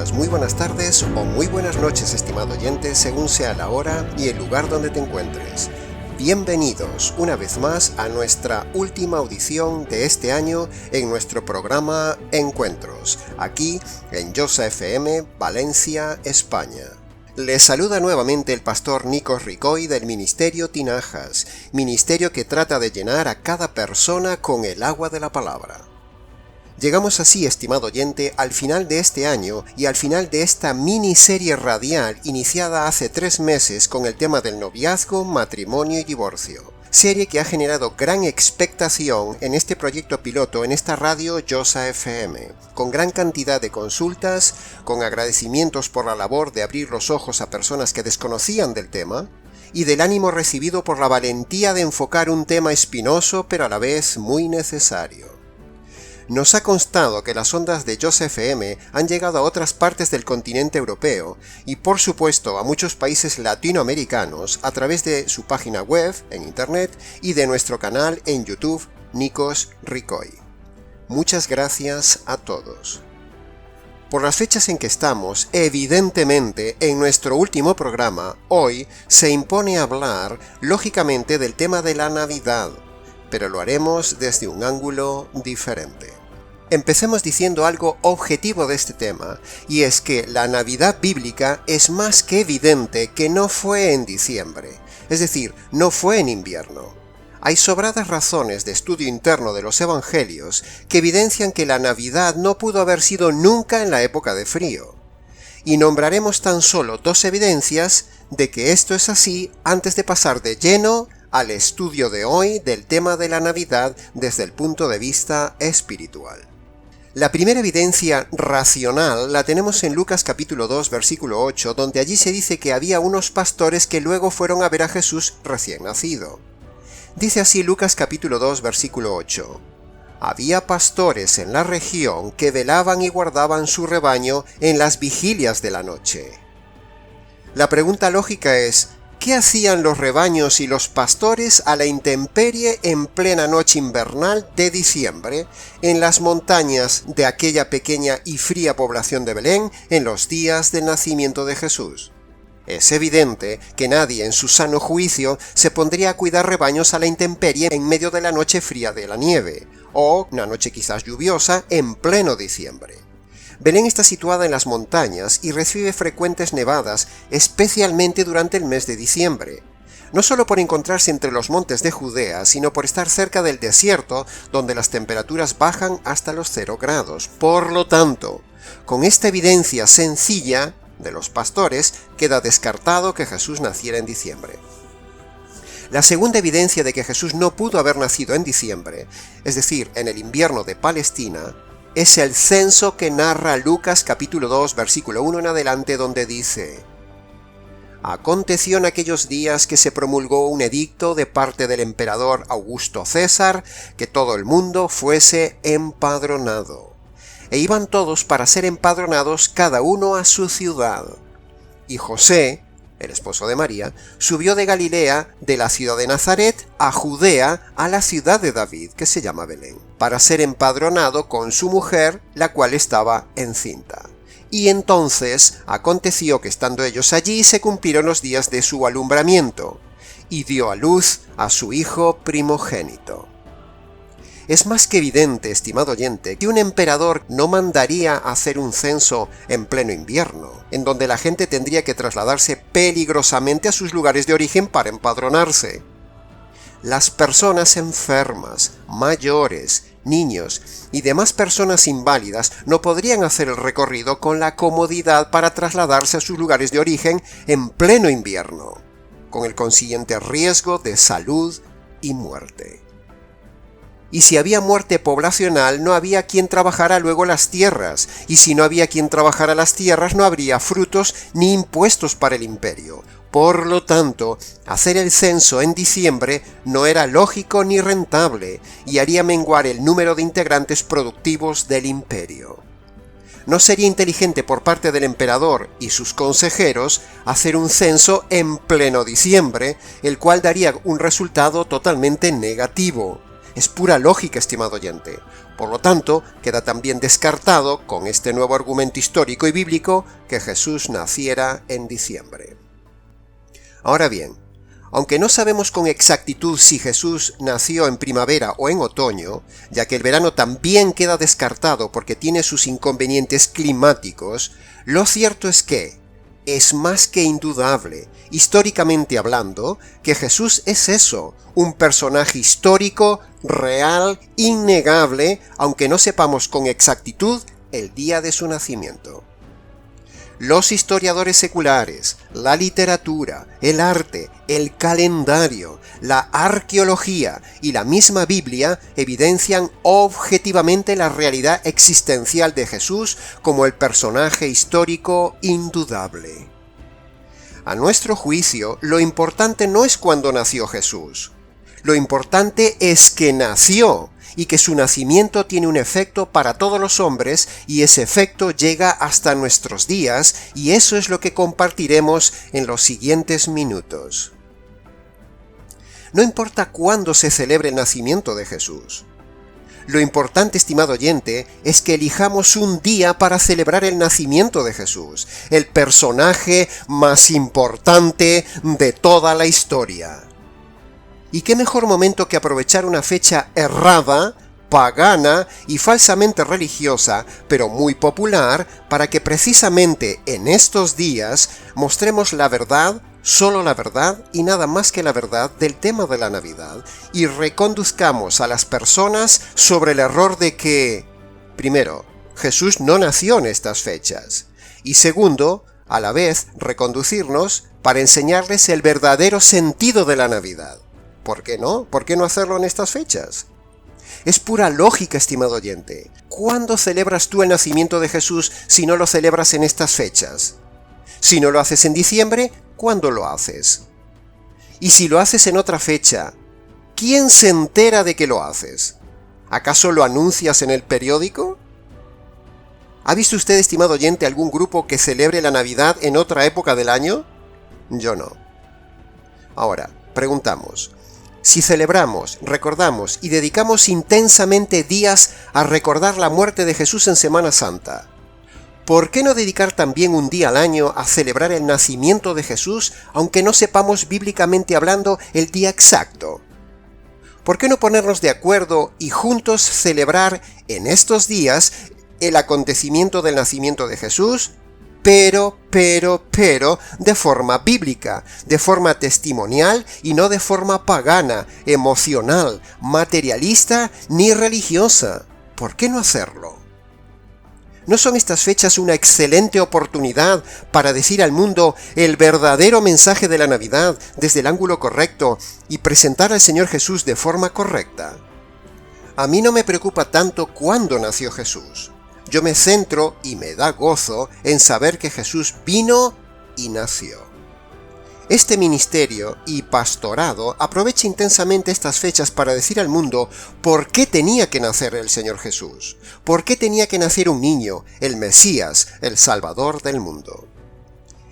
días, muy buenas tardes o muy buenas noches, estimado oyente, según sea la hora y el lugar donde te encuentres. Bienvenidos una vez más a nuestra última audición de este año en nuestro programa Encuentros, aquí en Josa FM, Valencia, España. Les saluda nuevamente el pastor Nikos Ricoy del Ministerio Tinajas, ministerio que trata de llenar a cada persona con el agua de la palabra. Llegamos así, estimado oyente, al final de este año y al final de esta miniserie radial iniciada hace 3 meses con el tema del noviazgo, matrimonio y divorcio. Serie que ha generado gran expectación en este proyecto piloto en esta radio Josa FM, con gran cantidad de consultas, con agradecimientos por la labor de abrir los ojos a personas que desconocían del tema, y del ánimo recibido por la valentía de enfocar un tema espinoso pero a la vez muy necesario. Nos ha constado que las ondas de Josa FM han llegado a otras partes del continente europeo y por supuesto a muchos países latinoamericanos a través de su página web en internet y de nuestro canal en YouTube Nikos Ricoy. Muchas gracias a todos. Por las fechas en que estamos, evidentemente en nuestro último programa, hoy se impone hablar lógicamente del tema de la Navidad, pero lo haremos desde un ángulo diferente. Empecemos diciendo algo objetivo de este tema, y es que la Navidad bíblica es más que evidente que no fue en diciembre, es decir, no fue en invierno. Hay sobradas razones de estudio interno de los evangelios que evidencian que la Navidad no pudo haber sido nunca en la época de frío. Y nombraremos tan solo 2 evidencias de que esto es así antes de pasar de lleno al estudio de hoy del tema de la Navidad desde el punto de vista espiritual. La primera evidencia racional la tenemos en Lucas capítulo 2 versículo 8, donde allí se dice que había unos pastores que luego fueron a ver a Jesús recién nacido. Dice así Lucas capítulo 2 versículo 8. Había pastores en la región que velaban y guardaban su rebaño en las vigilias de la noche. La pregunta lógica es, ¿qué hacían los rebaños y los pastores a la intemperie en plena noche invernal de diciembre en las montañas de aquella pequeña y fría población de Belén en los días del nacimiento de Jesús? Es evidente que nadie en su sano juicio se pondría a cuidar rebaños a la intemperie en medio de la noche fría de la nieve, o una noche quizás lluviosa en pleno diciembre. Belén está situada en las montañas y recibe frecuentes nevadas, especialmente durante el mes de diciembre. No solo por encontrarse entre los montes de Judea, sino por estar cerca del desierto, donde las temperaturas bajan hasta los 0 grados. Por lo tanto, con esta evidencia sencilla de los pastores, queda descartado que Jesús naciera en diciembre. La segunda evidencia de que Jesús no pudo haber nacido en diciembre, es decir, en el invierno de Palestina, es el censo que narra Lucas capítulo 2 versículo 1 en adelante, donde dice: Aconteció en aquellos días que se promulgó un edicto de parte del emperador Augusto César que todo el mundo fuese empadronado. E iban todos para ser empadronados cada uno a su ciudad. Y José, el esposo de María, subió de Galilea, de la ciudad de Nazaret, a Judea, a la ciudad de David, que se llama Belén, para ser empadronado con su mujer, la cual estaba encinta. Y entonces aconteció que estando ellos allí se cumplieron los días de su alumbramiento, y dio a luz a su hijo primogénito. Es más que evidente, estimado oyente, que un emperador no mandaría a hacer un censo en pleno invierno, en donde la gente tendría que trasladarse peligrosamente a sus lugares de origen para empadronarse. Las personas enfermas, mayores, niños y demás personas inválidas no podrían hacer el recorrido con la comodidad para trasladarse a sus lugares de origen en pleno invierno, con el consiguiente riesgo de salud y muerte. Y si había muerte poblacional, no había quien trabajara luego las tierras, y si no había quien trabajara las tierras, no habría frutos ni impuestos para el imperio. Por lo tanto, hacer el censo en diciembre no era lógico ni rentable, y haría menguar el número de integrantes productivos del imperio. No sería inteligente por parte del emperador y sus consejeros hacer un censo en pleno diciembre, el cual daría un resultado totalmente negativo. Es pura lógica, estimado oyente. Por lo tanto, queda también descartado, con este nuevo argumento histórico y bíblico, que Jesús naciera en diciembre. Ahora bien, aunque no sabemos con exactitud si Jesús nació en primavera o en otoño, ya que el verano también queda descartado porque tiene sus inconvenientes climáticos, lo cierto es que es más que indudable, históricamente hablando, que Jesús es eso, un personaje histórico, real, innegable, aunque no sepamos con exactitud el día de su nacimiento. Los historiadores seculares, la literatura, el arte, el calendario, la arqueología y la misma Biblia evidencian objetivamente la realidad existencial de Jesús como el personaje histórico indudable. A nuestro juicio, lo importante no es cuándo nació Jesús. Lo importante es que nació, y que su nacimiento tiene un efecto para todos los hombres, y ese efecto llega hasta nuestros días, y eso es lo que compartiremos en los siguientes minutos. No importa cuándo se celebre el nacimiento de Jesús. Lo importante, estimado oyente, es que elijamos un día para celebrar el nacimiento de Jesús, el personaje más importante de toda la historia. ¿Y qué mejor momento que aprovechar una fecha errada, pagana y falsamente religiosa, pero muy popular, para que precisamente en estos días mostremos la verdad, solo la verdad y nada más que la verdad del tema de la Navidad, y reconduzcamos a las personas sobre el error de que, primero, Jesús no nació en estas fechas, y segundo, a la vez reconducirnos para enseñarles el verdadero sentido de la Navidad. ¿Por qué no? ¿Por qué no hacerlo en estas fechas? Es pura lógica, estimado oyente. ¿Cuándo celebras tú el nacimiento de Jesús si no lo celebras en estas fechas? Si no lo haces en diciembre, ¿cuándo lo haces? Y si lo haces en otra fecha, ¿quién se entera de que lo haces? ¿Acaso lo anuncias en el periódico? ¿Ha visto usted, estimado oyente, algún grupo que celebre la Navidad en otra época del año? Yo no. Ahora, preguntamos, si celebramos, recordamos y dedicamos intensamente días a recordar la muerte de Jesús en Semana Santa, ¿por qué no dedicar también un día al año a celebrar el nacimiento de Jesús, aunque no sepamos bíblicamente hablando el día exacto? ¿Por qué no ponernos de acuerdo y juntos celebrar en estos días el acontecimiento del nacimiento de Jesús? Pero, de forma bíblica, de forma testimonial y no de forma pagana, emocional, materialista ni religiosa. ¿Por qué no hacerlo? ¿No son estas fechas una excelente oportunidad para decir al mundo el verdadero mensaje de la Navidad desde el ángulo correcto y presentar al Señor Jesús de forma correcta? A mí no me preocupa tanto cuándo nació Jesús. Yo me centro y me da gozo en saber que Jesús vino y nació. Este ministerio y pastorado aprovecha intensamente estas fechas para decir al mundo por qué tenía que nacer el Señor Jesús, por qué tenía que nacer un niño, el Mesías, el Salvador del mundo.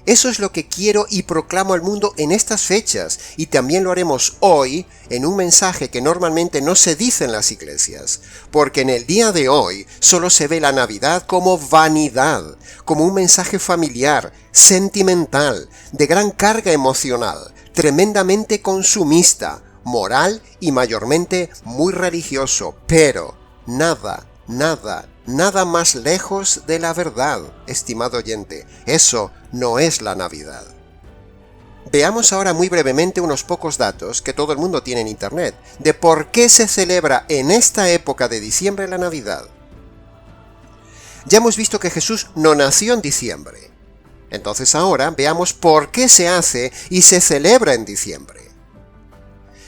Eso es lo que quiero y proclamo al mundo en estas fechas, y también lo haremos hoy en un mensaje que normalmente no se dice en las iglesias, porque en el día de hoy solo se ve la Navidad como vanidad, como un mensaje familiar, sentimental, de gran carga emocional, tremendamente consumista, moral y mayormente muy religioso, pero nada más lejos de la verdad, estimado oyente. Eso no es la Navidad. Veamos ahora muy brevemente unos pocos datos que todo el mundo tiene en Internet, de por qué se celebra en esta época de diciembre la Navidad. Ya hemos visto que Jesús no nació en diciembre. Entonces ahora veamos por qué se hace y se celebra en diciembre.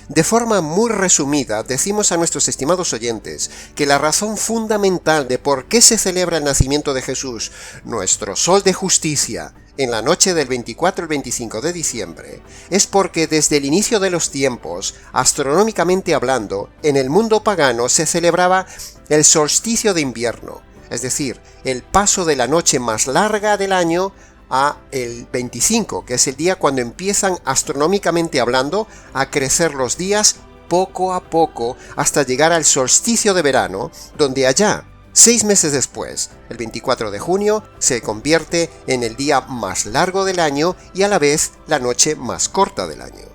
De forma muy resumida, decimos a nuestros estimados oyentes que la razón fundamental de por qué se celebra el nacimiento de Jesús, nuestro sol de justicia, en la noche del 24 al 25 de diciembre, es porque desde el inicio de los tiempos, astronómicamente hablando, en el mundo pagano se celebraba el solsticio de invierno, es decir, el paso de la noche más larga del año a el 25, que es el día cuando empiezan astronómicamente hablando a crecer los días poco a poco hasta llegar al solsticio de verano, donde allá, 6 meses después, el 24 de junio, se convierte en el día más largo del año y a la vez la noche más corta del año.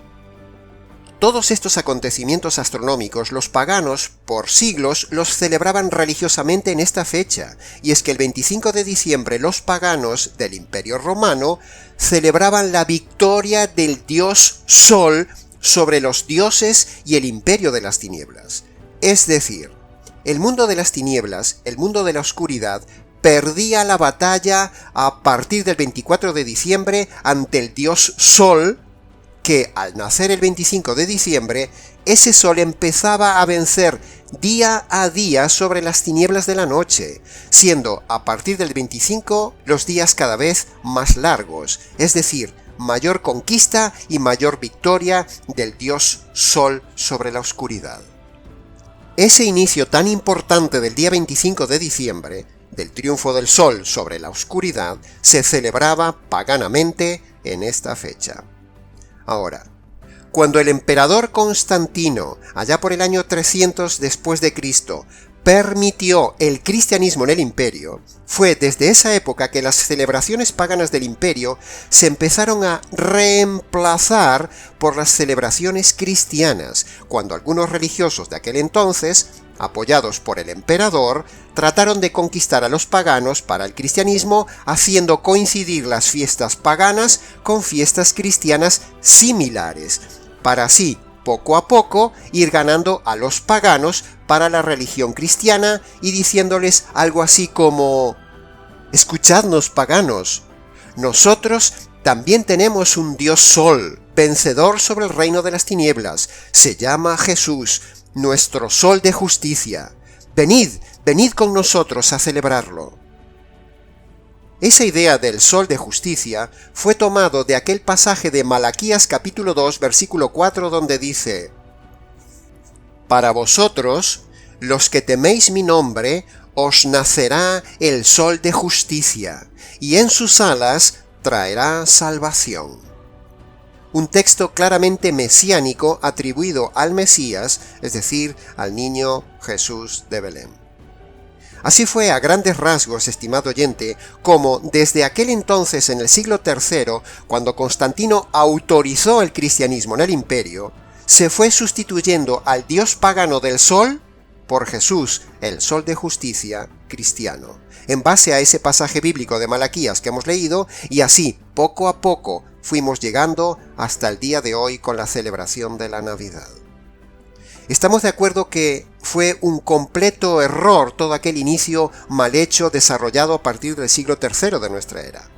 Todos estos acontecimientos astronómicos los paganos, por siglos, los celebraban religiosamente en esta fecha, y es que el 25 de diciembre los paganos del Imperio Romano celebraban la victoria del dios Sol sobre los dioses y el imperio de las tinieblas. Es decir, el mundo de las tinieblas, el mundo de la oscuridad, perdía la batalla a partir del 24 de diciembre ante el dios Sol, que al nacer el 25 de diciembre, ese sol empezaba a vencer día a día sobre las tinieblas de la noche, siendo a partir del 25 los días cada vez más largos, es decir, mayor conquista y mayor victoria del dios Sol sobre la oscuridad. Ese inicio tan importante del día 25 de diciembre, del triunfo del Sol sobre la oscuridad, se celebraba paganamente en esta fecha. Ahora, cuando el emperador Constantino, allá por el año 300 después de Cristo, permitió el cristianismo en el imperio, fue desde esa época que las celebraciones paganas del imperio se empezaron a reemplazar por las celebraciones cristianas, cuando algunos religiosos de aquel entonces, apoyados por el emperador, trataron de conquistar a los paganos para el cristianismo, haciendo coincidir las fiestas paganas con fiestas cristianas similares, para así, poco a poco, ir ganando a los paganos para la religión cristiana y diciéndoles algo así como: «Escuchadnos, paganos, nosotros también tenemos un dios Sol, vencedor sobre el reino de las tinieblas, se llama Jesús, nuestro Sol de justicia. Venid, venid con nosotros a celebrarlo». Esa idea del Sol de justicia fue tomado de aquel pasaje de Malaquías capítulo 2 versículo 4 donde dice: «Para vosotros, los que teméis mi nombre, os nacerá el Sol de justicia, y en sus alas traerá salvación». Un texto claramente mesiánico atribuido al Mesías, es decir, al niño Jesús de Belén. Así fue a grandes rasgos, estimado oyente, como desde aquel entonces en el siglo III, cuando Constantino autorizó el cristianismo en el imperio, se fue sustituyendo al dios pagano del sol por Jesús, el Sol de justicia cristiano, en base a ese pasaje bíblico de Malaquías que hemos leído, y así, poco a poco, fuimos llegando hasta el día de hoy con la celebración de la Navidad. Estamos de acuerdo que fue un completo error todo aquel inicio mal hecho desarrollado a partir del siglo III de nuestra era,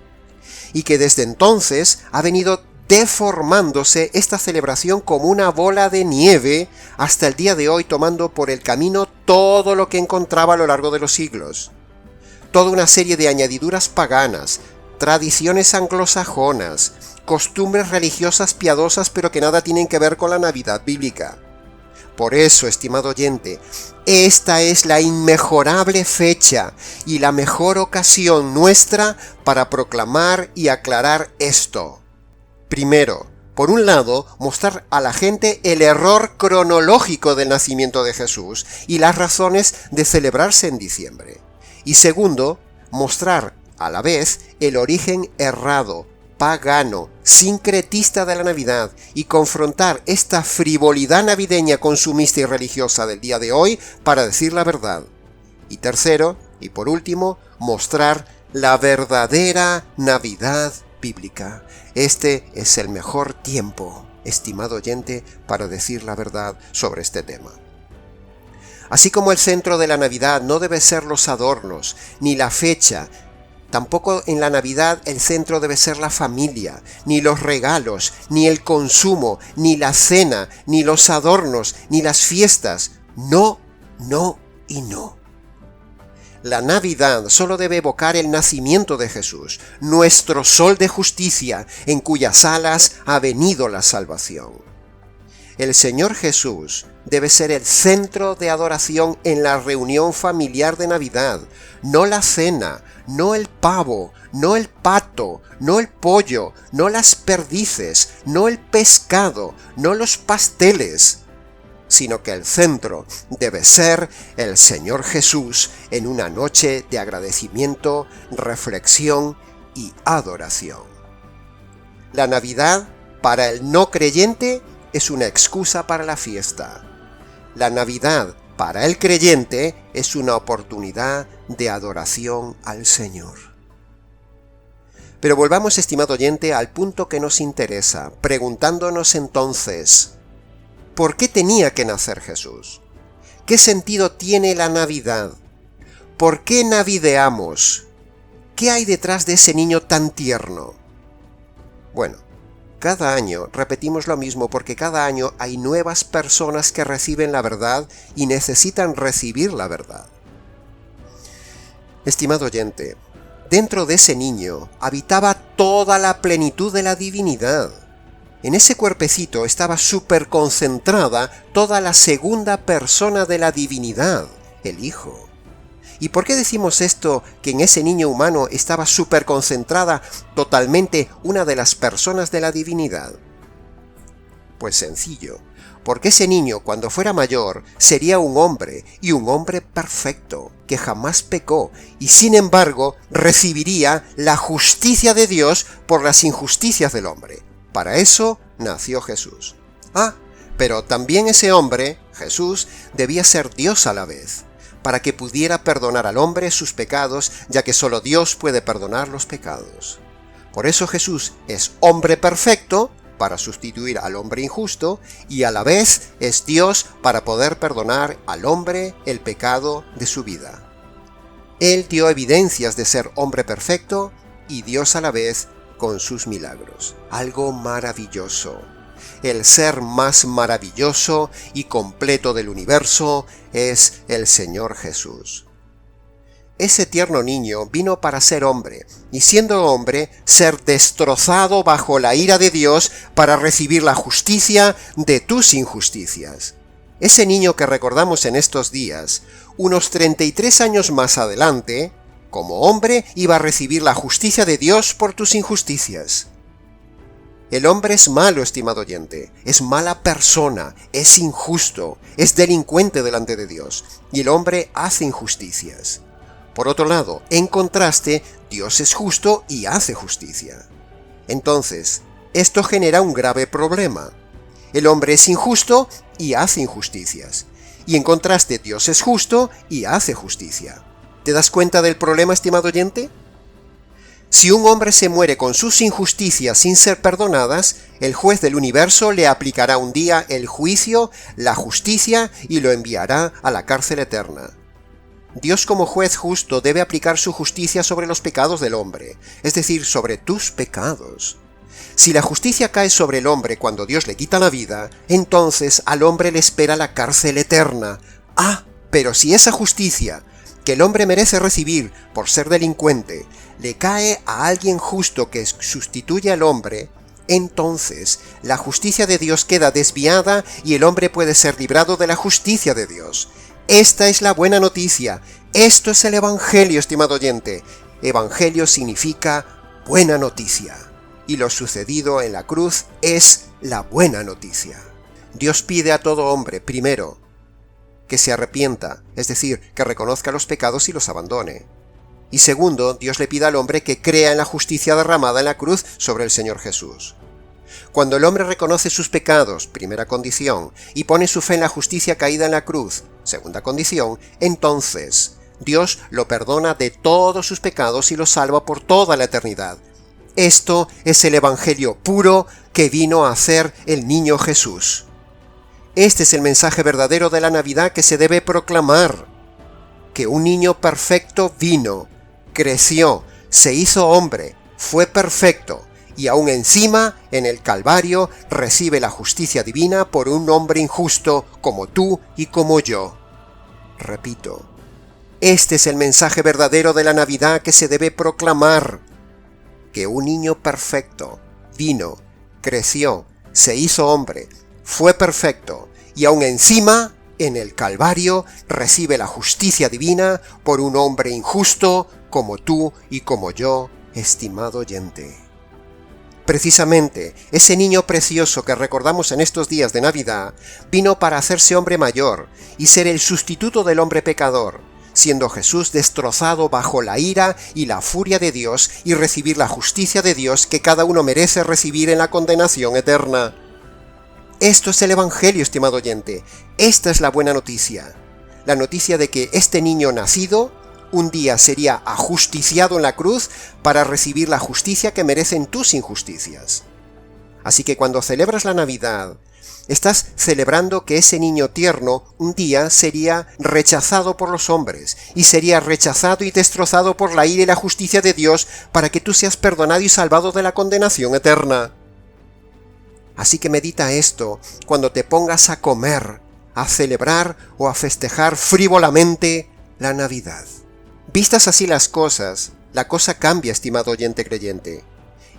y que desde entonces ha venido deformándose esta celebración como una bola de nieve hasta el día de hoy, tomando por el camino todo lo que encontraba a lo largo de los siglos. Toda una serie de añadiduras paganas, tradiciones anglosajonas, costumbres religiosas piadosas pero que nada tienen que ver con la Navidad bíblica. Por eso, estimado oyente, esta es la inmejorable fecha y la mejor ocasión nuestra para proclamar y aclarar esto. Primero, por un lado, mostrar a la gente el error cronológico del nacimiento de Jesús y las razones de celebrarse en diciembre. Y segundo, mostrar a la vez el origen errado, pagano, sincretista de la Navidad y confrontar esta frivolidad navideña consumista y religiosa del día de hoy para decir la verdad. Y tercero, y por último, mostrar la verdadera Navidad bíblica. Este es el mejor tiempo, estimado oyente, para decir la verdad sobre este tema. Así como el centro de la Navidad no debe ser los adornos, ni la fecha, tampoco en la Navidad el centro debe ser la familia, ni los regalos, ni el consumo, ni la cena, ni los adornos, ni las fiestas. No, no y no. La Navidad solo debe evocar el nacimiento de Jesús, nuestro Sol de justicia, en cuyas alas ha venido la salvación. El Señor Jesús debe ser el centro de adoración en la reunión familiar de Navidad, no la cena, no el pavo, no el pato, no el pollo, no las perdices, no el pescado, no los pasteles. sino que el centro debe ser el Señor Jesús en una noche de agradecimiento, reflexión y adoración. La Navidad, para el no creyente, es una excusa para la fiesta. La Navidad, para el creyente, es una oportunidad de adoración al Señor. Pero volvamos, estimado oyente, al punto que nos interesa, preguntándonos entonces, ¿por qué tenía que nacer Jesús? ¿Qué sentido tiene la Navidad? ¿Por qué navideamos? ¿Qué hay detrás de ese niño tan tierno? Bueno, cada año repetimos lo mismo porque cada año hay nuevas personas que reciben la verdad y necesitan recibir la verdad. Estimado oyente, dentro de ese niño habitaba toda la plenitud de la divinidad. En ese cuerpecito estaba superconcentrada toda la segunda persona de la divinidad, el Hijo. ¿Y por qué decimos esto, que en ese niño humano estaba superconcentrada totalmente una de las personas de la divinidad? Pues sencillo, porque ese niño cuando fuera mayor sería un hombre, y un hombre perfecto, que jamás pecó, y sin embargo recibiría la justicia de Dios por las injusticias del hombre. Para eso nació Jesús. Pero también ese hombre, Jesús, debía ser Dios a la vez, para que pudiera perdonar al hombre sus pecados, ya que solo Dios puede perdonar los pecados. Por eso Jesús es hombre perfecto, para sustituir al hombre injusto, y a la vez es Dios para poder perdonar al hombre el pecado de su vida. Él dio evidencias de ser hombre perfecto y Dios a la vez con sus milagros. Algo maravilloso. El ser más maravilloso y completo del universo es el Señor Jesús. Ese tierno niño vino para ser hombre, y siendo hombre, ser destrozado bajo la ira de Dios para recibir la justicia de tus injusticias. Ese niño que recordamos en estos días, unos 33 años más adelante, como hombre, iba a recibir la justicia de Dios por tus injusticias. El hombre es malo, estimado oyente, es mala persona, es injusto, es delincuente delante de Dios, y el hombre hace injusticias. Por otro lado, en contraste, Dios es justo y hace justicia. Entonces, esto genera un grave problema. El hombre es injusto y hace injusticias, y en contraste, Dios es justo y hace justicia. ¿Te das cuenta del problema, estimado oyente? Si un hombre se muere con sus injusticias sin ser perdonadas, el juez del universo le aplicará un día el juicio, la justicia y lo enviará a la cárcel eterna. Dios como juez justo debe aplicar su justicia sobre los pecados del hombre, es decir, sobre tus pecados. Si la justicia cae sobre el hombre cuando Dios le quita la vida, entonces al hombre le espera la cárcel eterna. Pero si esa justicia que el hombre merece recibir por ser delincuente le cae a alguien justo que sustituye al hombre, entonces la justicia de Dios queda desviada y el hombre puede ser librado de la justicia de Dios. Esta es la buena noticia. Esto es el Evangelio, estimado oyente. Evangelio significa buena noticia. Y lo sucedido en la cruz es la buena noticia. Dios pide a todo hombre, primero, que se arrepienta, es decir, que reconozca los pecados y los abandone. Y segundo, Dios le pide al hombre que crea en la justicia derramada en la cruz sobre el Señor Jesús. Cuando el hombre reconoce sus pecados, primera condición, y pone su fe en la justicia caída en la cruz, segunda condición, entonces Dios lo perdona de todos sus pecados y lo salva por toda la eternidad. Esto es el Evangelio puro que vino a hacer el niño Jesús. Este es el mensaje verdadero de la Navidad que se debe proclamar. Que un niño perfecto vino, creció, se hizo hombre, fue perfecto, y aún encima, en el Calvario, recibe la justicia divina por un hombre injusto como tú y como yo. Repito, este es el mensaje verdadero de la Navidad que se debe proclamar. Que un niño perfecto vino, creció, se hizo hombre, fue perfecto, y aún encima, en el Calvario, recibe la justicia divina por un hombre injusto como tú y como yo, estimado oyente. Precisamente, ese niño precioso que recordamos en estos días de Navidad vino para hacerse hombre mayor y ser el sustituto del hombre pecador, siendo Jesús destrozado bajo la ira y la furia de Dios y recibir la justicia de Dios que cada uno merece recibir en la condenación eterna. Esto es el Evangelio, estimado oyente. Esta es la buena noticia. La noticia de que este niño nacido un día sería ajusticiado en la cruz para recibir la justicia que merecen tus injusticias. Así que cuando celebras la Navidad, estás celebrando que ese niño tierno un día sería rechazado por los hombres, y sería rechazado y destrozado por la ira y la justicia de Dios para que tú seas perdonado y salvado de la condenación eterna. Así que medita esto cuando te pongas a comer, a celebrar o a festejar frívolamente la Navidad. Vistas así las cosas, la cosa cambia, estimado oyente creyente.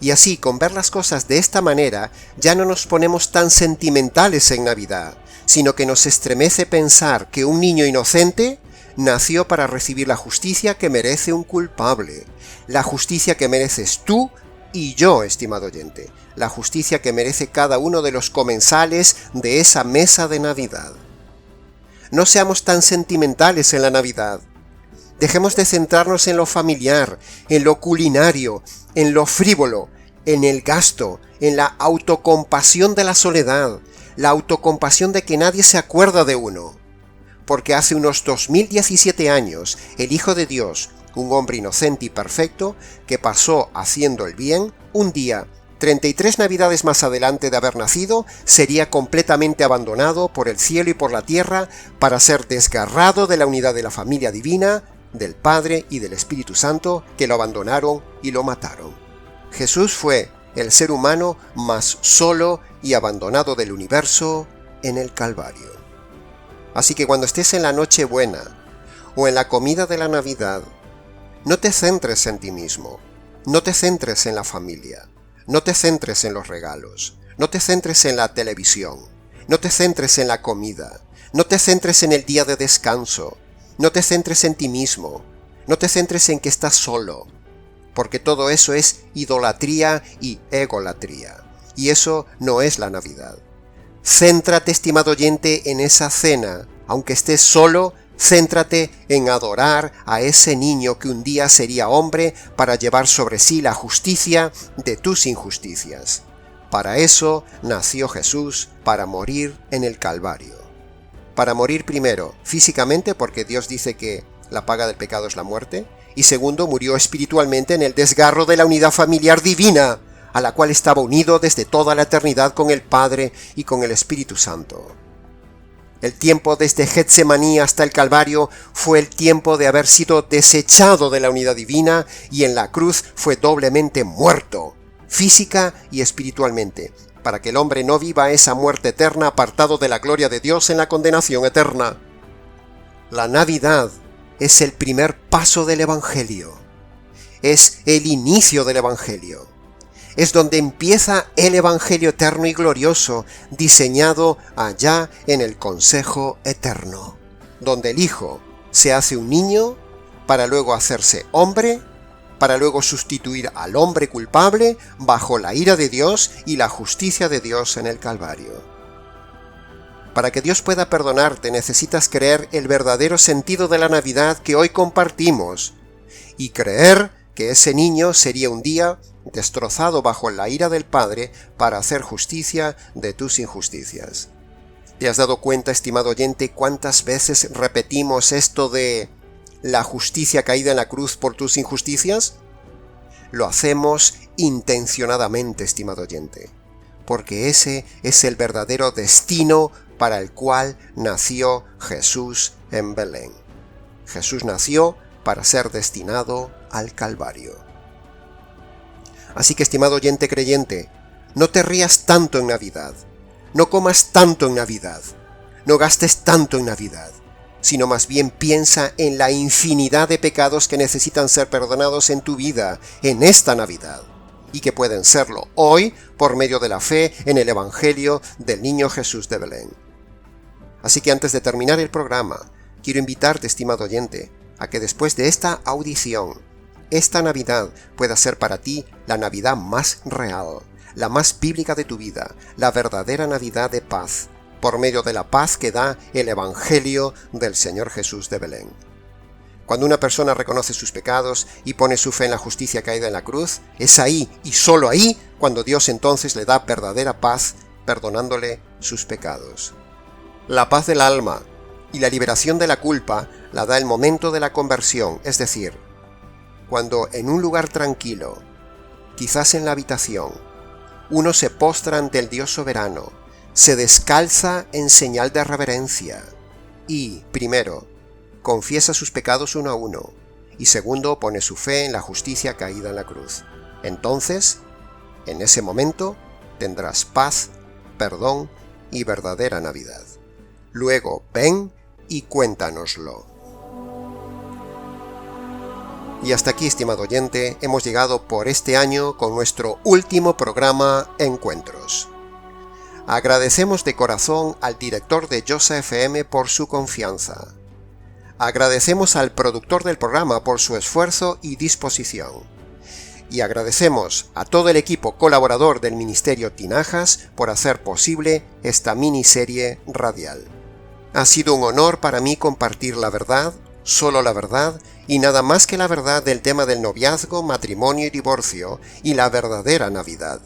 Y así, con ver las cosas de esta manera, ya no nos ponemos tan sentimentales en Navidad, sino que nos estremece pensar que un niño inocente nació para recibir la justicia que merece un culpable, la justicia que mereces tú y yo, estimado oyente, la justicia que merece cada uno de los comensales de esa mesa de Navidad. No seamos tan sentimentales en la Navidad. Dejemos de centrarnos en lo familiar, en lo culinario, en lo frívolo, en el gasto, en la autocompasión de la soledad, la autocompasión de que nadie se acuerda de uno. Porque hace unos 2017 años, el Hijo de Dios, un hombre inocente y perfecto, que pasó haciendo el bien, un día, 33 navidades más adelante de haber nacido, sería completamente abandonado por el cielo y por la tierra para ser desgarrado de la unidad de la familia divina, del Padre y del Espíritu Santo, que lo abandonaron y lo mataron. Jesús fue el ser humano más solo y abandonado del universo en el Calvario. Así que cuando estés en la Nochebuena o en la comida de la Navidad, no te centres en ti mismo, no te centres en la familia, no te centres en los regalos, no te centres en la televisión, no te centres en la comida, no te centres en el día de descanso, no te centres en ti mismo, no te centres en que estás solo, porque todo eso es idolatría y egolatría, y eso no es la Navidad. Céntrate, estimado oyente, en esa cena, aunque estés solo, céntrate en adorar a ese niño que un día sería hombre para llevar sobre sí la justicia de tus injusticias. Para eso nació Jesús, para morir en el Calvario. Para morir primero, físicamente, porque Dios dice que la paga del pecado es la muerte, y segundo, murió espiritualmente en el desgarro de la unidad familiar divina, a la cual estaba unido desde toda la eternidad con el Padre y con el Espíritu Santo. El tiempo desde Getsemaní hasta el Calvario fue el tiempo de haber sido desechado de la unidad divina, y en la cruz fue doblemente muerto, física y espiritualmente, para que el hombre no viva esa muerte eterna apartado de la gloria de Dios en la condenación eterna. La Navidad es el primer paso del Evangelio. Es el inicio del Evangelio. Es donde empieza el Evangelio eterno y glorioso, diseñado allá en el consejo eterno, donde el Hijo se hace un niño para luego hacerse hombre, para luego sustituir al hombre culpable bajo la ira de Dios y la justicia de Dios en el Calvario. Para que Dios pueda perdonarte, necesitas creer el verdadero sentido de la Navidad que hoy compartimos, y creer que ese niño sería un día destrozado bajo la ira del Padre para hacer justicia de tus injusticias. ¿Te has dado cuenta, estimado oyente, cuántas veces repetimos esto de la justicia caída en la cruz por tus injusticias? Lo hacemos intencionadamente, estimado oyente, porque ese es el verdadero destino para el cual nació Jesús en Belén. Jesús nació para ser destinado al Calvario. Así que, estimado oyente creyente, no te rías tanto en Navidad, no comas tanto en Navidad, no gastes tanto en Navidad, sino más bien piensa en la infinidad de pecados que necesitan ser perdonados en tu vida en esta Navidad, y que pueden serlo hoy por medio de la fe en el Evangelio del Niño Jesús de Belén. Así que antes de terminar el programa, quiero invitarte, estimado oyente, a que después de esta audición, esta Navidad pueda ser para ti la Navidad más real, la más bíblica de tu vida, la verdadera Navidad de paz, por medio de la paz que da el Evangelio del Señor Jesús de Belén. Cuando una persona reconoce sus pecados y pone su fe en la justicia caída en la cruz, es ahí y solo ahí cuando Dios entonces le da verdadera paz, perdonándole sus pecados. La paz del alma y la liberación de la culpa la da el momento de la conversión, es decir, cuando en un lugar tranquilo, quizás en la habitación, uno se postra ante el Dios soberano, se descalza en señal de reverencia y, primero, confiesa sus pecados uno a uno, y segundo, pone su fe en la justicia caída en la cruz. Entonces, en ese momento, tendrás paz, perdón y verdadera Navidad. Luego, ven y cuéntanoslo. Y hasta aquí, estimado oyente, hemos llegado por este año con nuestro último programa Encuentros. Agradecemos de corazón al director de Josa FM por su confianza. Agradecemos al productor del programa por su esfuerzo y disposición. Y agradecemos a todo el equipo colaborador del Ministerio Tinajas por hacer posible esta miniserie radial. Ha sido un honor para mí compartir la verdad, solo la verdad, y nada más que la verdad del tema del noviazgo, matrimonio y divorcio, y la verdadera Navidad.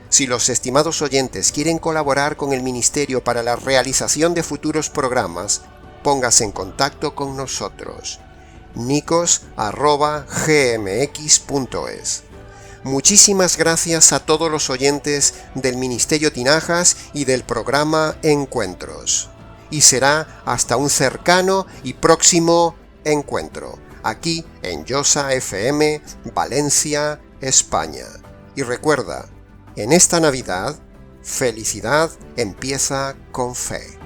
Si los estimados oyentes quieren colaborar con el Ministerio para la realización de futuros programas, póngase en contacto con nosotros. nicos@gmx.es. Muchísimas gracias a todos los oyentes del Ministerio Tinajas y del programa Encuentros. Y será hasta un cercano y próximo encuentro, aquí en Josa FM, Valencia, España. Y recuerda, en esta Navidad, felicidad empieza con fe.